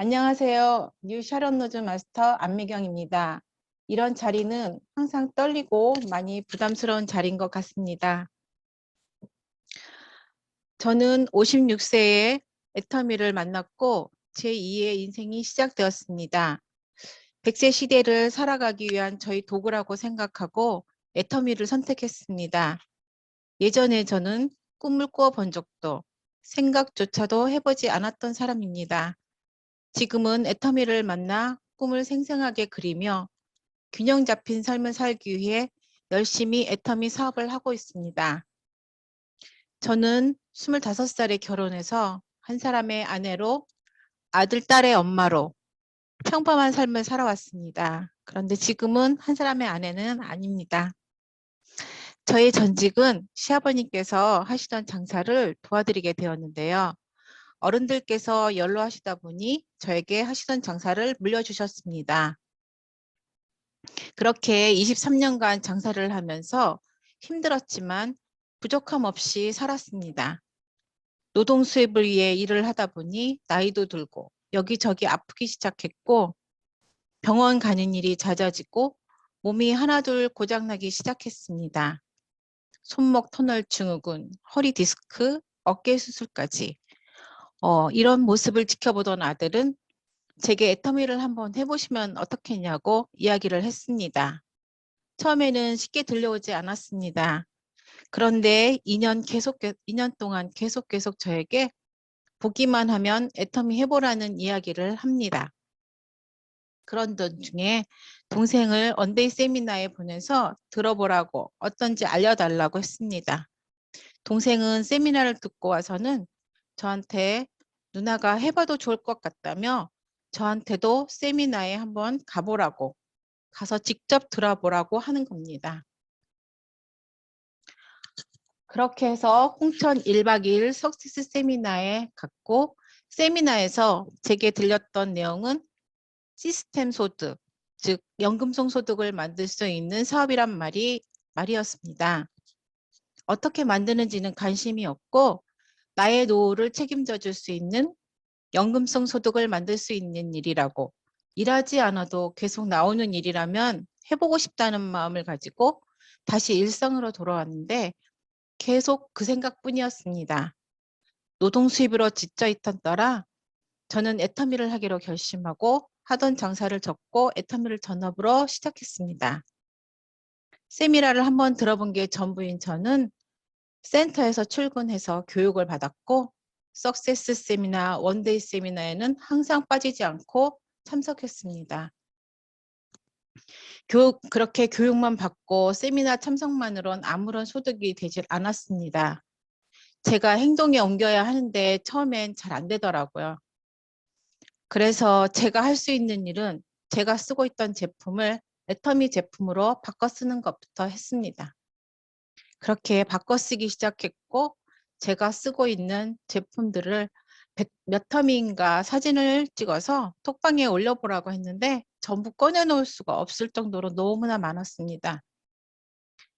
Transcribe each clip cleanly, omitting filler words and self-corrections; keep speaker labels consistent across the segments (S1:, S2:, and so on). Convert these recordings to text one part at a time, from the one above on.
S1: 안녕하세요. 뉴 샤론 노즈 마스터 안미경입니다. 이런 자리는 항상 떨리고 많이 부담스러운 자리인 것 같습니다. 저는 56세에 애터미를 만났고 제2의 인생이 시작되었습니다. 100세 시대를 살아가기 위한 저희 도구라고 생각하고 애터미를 선택했습니다. 예전에 저는 꿈을 꾸어본 적도 생각조차도 해보지 않았던 사람입니다. 지금은 애터미를 만나 꿈을 생생하게 그리며 균형 잡힌 삶을 살기 위해 열심히 애터미 사업을 하고 있습니다. 저는 25살에 결혼해서 한 사람의 아내로 아들, 딸의 엄마로 평범한 삶을 살아왔습니다. 그런데 지금은 한 사람의 아내는 아닙니다. 저의 전직은 시아버님께서 하시던 장사를 도와드리게 되었는데요. 어른들께서 연로하시다 보니 저에게 하시던 장사를 물려주셨습니다. 그렇게 23년간 장사를 하면서 힘들었지만 부족함 없이 살았습니다. 노동 수입을 위해 일을 하다 보니 나이도 들고 여기저기 아프기 시작했고 병원 가는 일이 잦아지고 몸이 하나둘 고장나기 시작했습니다. 손목 터널 증후군, 허리 디스크, 어깨 수술까지 이런 모습을 지켜보던 아들은 제게 애터미를 한번 해보시면 어떻겠냐고 이야기를 했습니다. 처음에는 쉽게 들려오지 않았습니다. 그런데 2년 동안 계속 저에게 보기만 하면 애터미 해보라는 이야기를 합니다. 그런 도중에 동생을 언데이 세미나에 보내서 들어보라고 어떤지 알려달라고 했습니다. 동생은 세미나를 듣고 와서는 저한테 누나가 해봐도 좋을 것 같다며 저한테도 세미나에 한번 가보라고 가서 직접 들어보라고 하는 겁니다. 그렇게 해서 홍천 1박 2일 석세스 세미나에 갔고 세미나에서 제게 들렸던 내용은 시스템 소득, 즉 연금성 소득을 만들 수 있는 사업이란 말이었습니다. 어떻게 만드는지는 관심이 없고 나의 노후를 책임져 줄 수 있는 연금성 소득을 만들 수 있는 일이라고 일하지 않아도 계속 나오는 일이라면 해보고 싶다는 마음을 가지고 다시 일상으로 돌아왔는데 계속 그 생각뿐이었습니다. 노동 수입으로 지쳐있던 때라 저는 애터미를 하기로 결심하고 하던 장사를 접고 애터미를 전업으로 시작했습니다. 세미나를 한번 들어본 게 전부인 저는 센터에서 출근해서 교육을 받았고 석세스 세미나, 원데이 세미나에는 항상 빠지지 않고 참석했습니다. 그렇게 교육만 받고 세미나 참석만으론 아무런 소득이 되질 않았습니다. 제가 행동에 옮겨야 하는데 처음엔 잘 안 되더라고요. 그래서 제가 할 수 있는 일은 제가 쓰고 있던 제품을 애터미 제품으로 바꿔 쓰는 것부터 했습니다. 그렇게 바꿔 쓰기 시작했고 제가 쓰고 있는 제품들을 몇 텀인가 사진을 찍어서 톡방에 올려보라고 했는데 전부 꺼내놓을 수가 없을 정도로 너무나 많았습니다.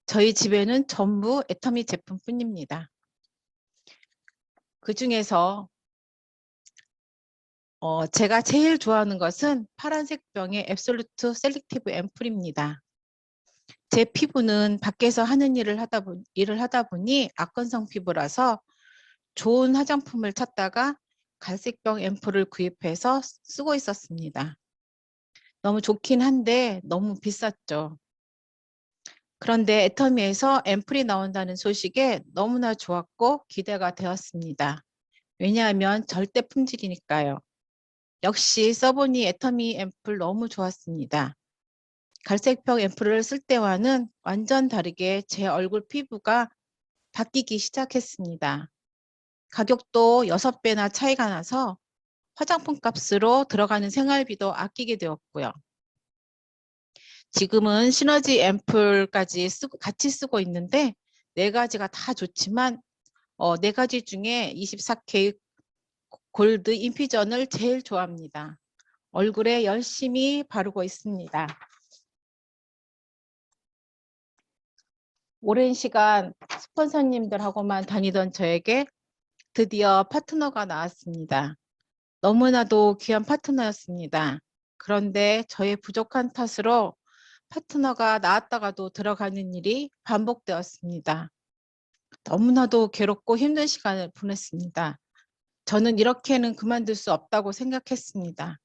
S1: 저희 집에는 전부 애터미 제품뿐입니다. 그중에서 제가 제일 좋아하는 것은 파란색 병의 앱솔루트 셀렉티브 앰플입니다. 제 피부는 밖에서 하는 일을 하다 보니 악건성 피부라서 좋은 화장품을 찾다가 갈색병 앰플을 구입해서 쓰고 있었습니다. 너무 좋긴 한데 너무 비쌌죠. 그런데 애터미에서 앰플이 나온다는 소식에 너무나 좋았고 기대가 되었습니다. 왜냐하면 절대 품질이니까요. 역시 써보니 애터미 앰플 너무 좋았습니다. 갈색병 앰플을 쓸 때와는 완전 다르게 제 얼굴 피부가 바뀌기 시작했습니다. 가격도 6배나 차이가 나서 화장품 값으로 들어가는 생활비도 아끼게 되었고요. 지금은 시너지 앰플까지 같이 쓰고 있는데 4가지가 다 좋지만 4가지 중에 24K 골드 인피전을 제일 좋아합니다. 얼굴에 열심히 바르고 있습니다. 오랜 시간 스폰서님들하고만 다니던 저에게 드디어 파트너가 나왔습니다. 너무나도 귀한 파트너였습니다. 그런데 저의 부족한 탓으로 파트너가 나왔다가도 들어가는 일이 반복되었습니다. 너무나도 괴롭고 힘든 시간을 보냈습니다. 저는 이렇게는 그만둘 수 없다고 생각했습니다.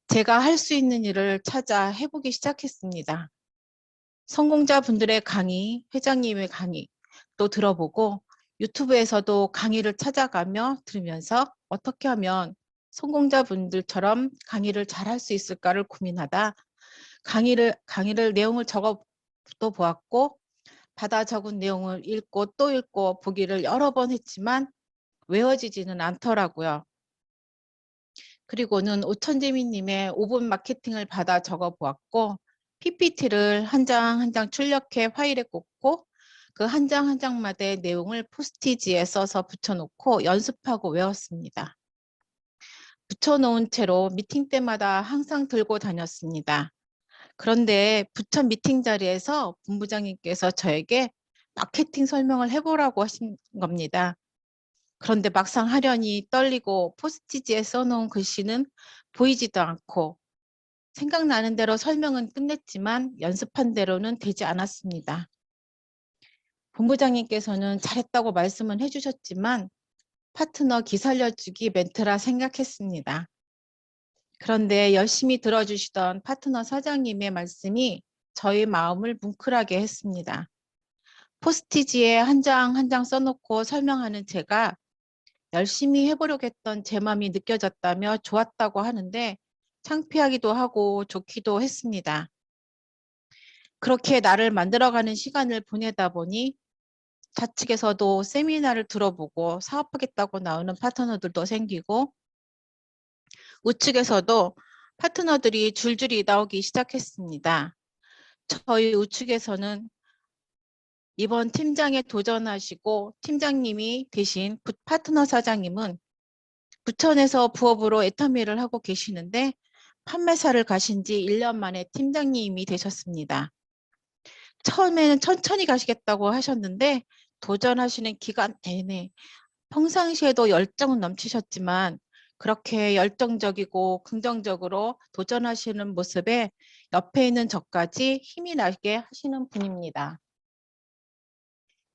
S1: 제가 할 수 있는 일을 찾아 해보기 시작했습니다. 성공자분들의 강의, 회장님의 강의 또 들어보고 유튜브에서도 강의를 찾아가며 들으면서 어떻게 하면 성공자분들처럼 강의를 잘 할 수 있을까를 고민하다 강의를 내용을 적어 또 보았고 받아 적은 내용을 읽고 또 읽고 보기를 여러 번 했지만 외워지지는 않더라고요. 그리고는 오천재미님의 5분 마케팅을 받아 적어 보았고 PPT를 한 장 한 장 출력해 파일에 꽂고 그 한 장 한 장마다의 내용을 포스티지에 써서 붙여놓고 연습하고 외웠습니다. 붙여놓은 채로 미팅 때마다 항상 들고 다녔습니다. 그런데 부천 미팅 자리에서 본부장님께서 저에게 마케팅 설명을 해보라고 하신 겁니다. 그런데 막상 하려니 떨리고 포스트잇에 써놓은 글씨는 보이지도 않고 생각나는 대로 설명은 끝냈지만 연습한 대로는 되지 않았습니다. 본부장님께서는 잘했다고 말씀은 해주셨지만 파트너 기살려주기 멘트라 생각했습니다. 그런데 열심히 들어주시던 파트너 사장님의 말씀이 저의 마음을 뭉클하게 했습니다. 포스티지에 한 장 한 장 써놓고 설명하는 제가 열심히 해보려고 했던 제 마음이 느껴졌다며 좋았다고 하는데 창피하기도 하고 좋기도 했습니다. 그렇게 나를 만들어가는 시간을 보내다 보니 좌측에서도 세미나를 들어보고 사업하겠다고 나오는 파트너들도 생기고 우측에서도 파트너들이 줄줄이 나오기 시작했습니다. 저희 우측에서는 이번 팀장에 도전하시고 팀장님이 되신 파트너 사장님은 부천에서 부업으로 애터미를 하고 계시는데 판매사를 가신 지 1년 만에 팀장님이 되셨습니다. 처음에는 천천히 가시겠다고 하셨는데 도전하시는 기간 내내 평상시에도 열정은 넘치셨지만 그렇게 열정적이고 긍정적으로 도전하시는 모습에 옆에 있는 저까지 힘이 나게 하시는 분입니다.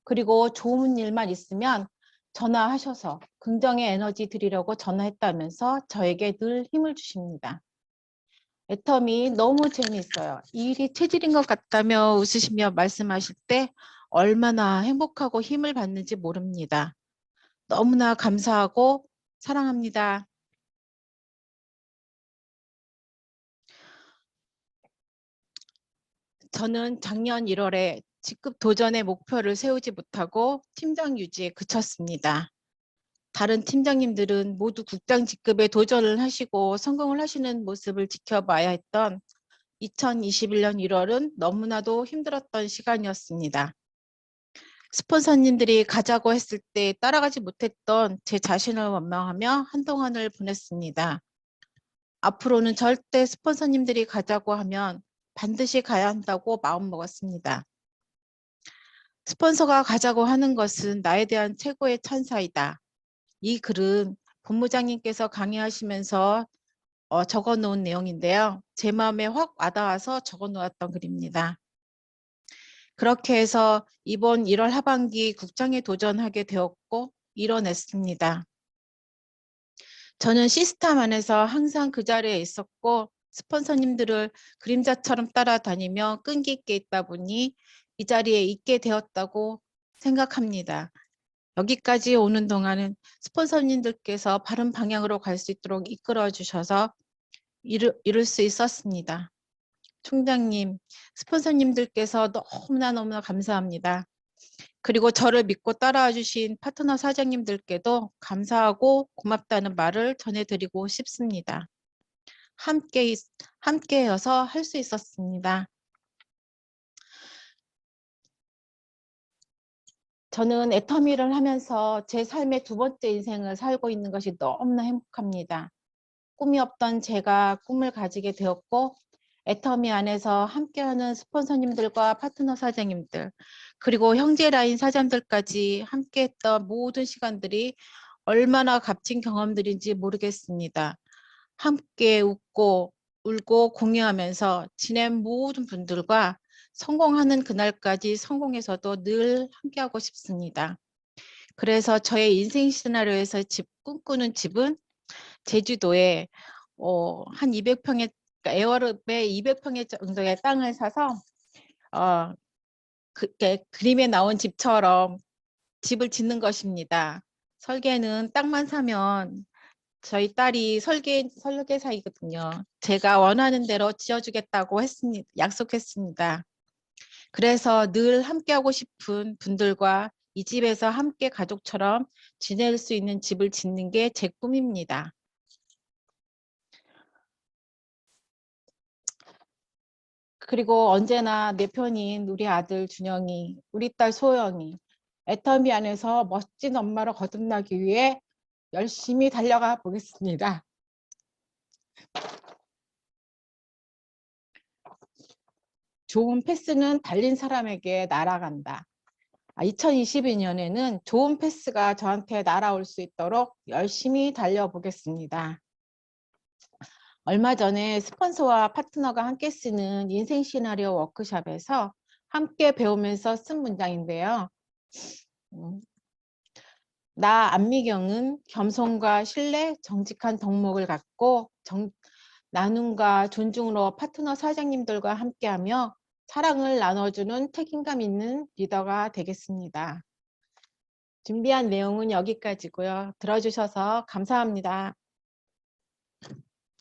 S1: 그리고 좋은 일만 있으면 전화하셔서 긍정의 에너지 드리려고 전화했다면서 저에게 늘 힘을 주십니다. 애터미 너무 재미있어요. 이 일이 체질인 것 같다며 웃으시며 말씀하실 때 얼마나 행복하고 힘을 받는지 모릅니다. 너무나 감사하고 사랑합니다. 저는 작년 1월에 직급 도전의 목표를 세우지 못하고 팀장 유지에 그쳤습니다. 다른 팀장님들은 모두 국장 직급에 도전을 하시고 성공을 하시는 모습을 지켜봐야 했던 2021년 1월은 너무나도 힘들었던 시간이었습니다. 스폰서님들이 가자고 했을 때 따라가지 못했던 제 자신을 원망하며 한동안을 보냈습니다. 앞으로는 절대 스폰서님들이 가자고 하면 반드시 가야 한다고 마음먹었습니다. 스폰서가 가자고 하는 것은 나에 대한 최고의 찬사이다. 이 글은 본부장님께서 강의하시면서 적어놓은 내용인데요. 제 마음에 확 와닿아서 적어놓았던 글입니다. 그렇게 해서 이번 1월 하반기 국장에 도전하게 되었고 이뤄냈습니다. 저는 시스템 안에서 항상 그 자리에 있었고 스폰서님들을 그림자처럼 따라다니며 끈기 있게 있다 보니 이 자리에 있게 되었다고 생각합니다. 여기까지 오는 동안은 스폰서님들께서 바른 방향으로 갈 수 있도록 이끌어 주셔서 이룰 수 있었습니다. 총장님, 스폰서님들께서 너무나 감사합니다. 그리고 저를 믿고 따라와 주신 파트너 사장님들께도 감사하고 고맙다는 말을 전해드리고 싶습니다. 함께여서 할 수 있었습니다. 저는 애터미를 하면서 제 삶의 두 번째 인생을 살고 있는 것이 너무나 행복합니다. 꿈이 없던 제가 꿈을 가지게 되었고 애터미 안에서 함께하는 스폰서님들과 파트너 사장님들 그리고 형제 라인 사장들까지 함께했던 모든 시간들이 얼마나 값진 경험들인지 모르겠습니다. 함께 웃고 울고 공유하면서 지낸 모든 분들과 성공하는 그날까지 성공해서도 늘 함께하고 싶습니다. 그래서 저의 인생 시나리오에서 꿈꾸는 집은 제주도에 한 200평의 에어롭에 200평의 정도의 땅을 사서 그림에 나온 집처럼 집을 짓는 것입니다. 설계는 땅만 사면 저희 딸이 설계사이거든요. 제가 원하는 대로 지어주겠다고 약속했습니다. 그래서 늘 함께하고 싶은 분들과 이 집에서 함께 가족처럼 지낼 수 있는 집을 짓는 게 제 꿈입니다. 그리고 언제나 내 편인 우리 아들 준영이, 우리 딸 소영이 애터미 안에서 멋진 엄마로 거듭나기 위해 열심히 달려가 보겠습니다. 좋은 패스는 달린 사람에게 날아간다. 2022년에는 좋은 패스가 저한테 날아올 수 있도록 열심히 달려보겠습니다. 얼마 전에 스폰서와 파트너가 함께 쓰는 인생 시나리오 워크숍에서 함께 배우면서 쓴 문장인데요. 나 안미경은 겸손과 신뢰, 정직한 덕목을 갖고 나눔과 존중으로 파트너 사장님들과 함께하며 사랑을 나눠주는 책임감 있는 리더가 되겠습니다. 준비한 내용은 여기까지고요. 들어주셔서 감사합니다.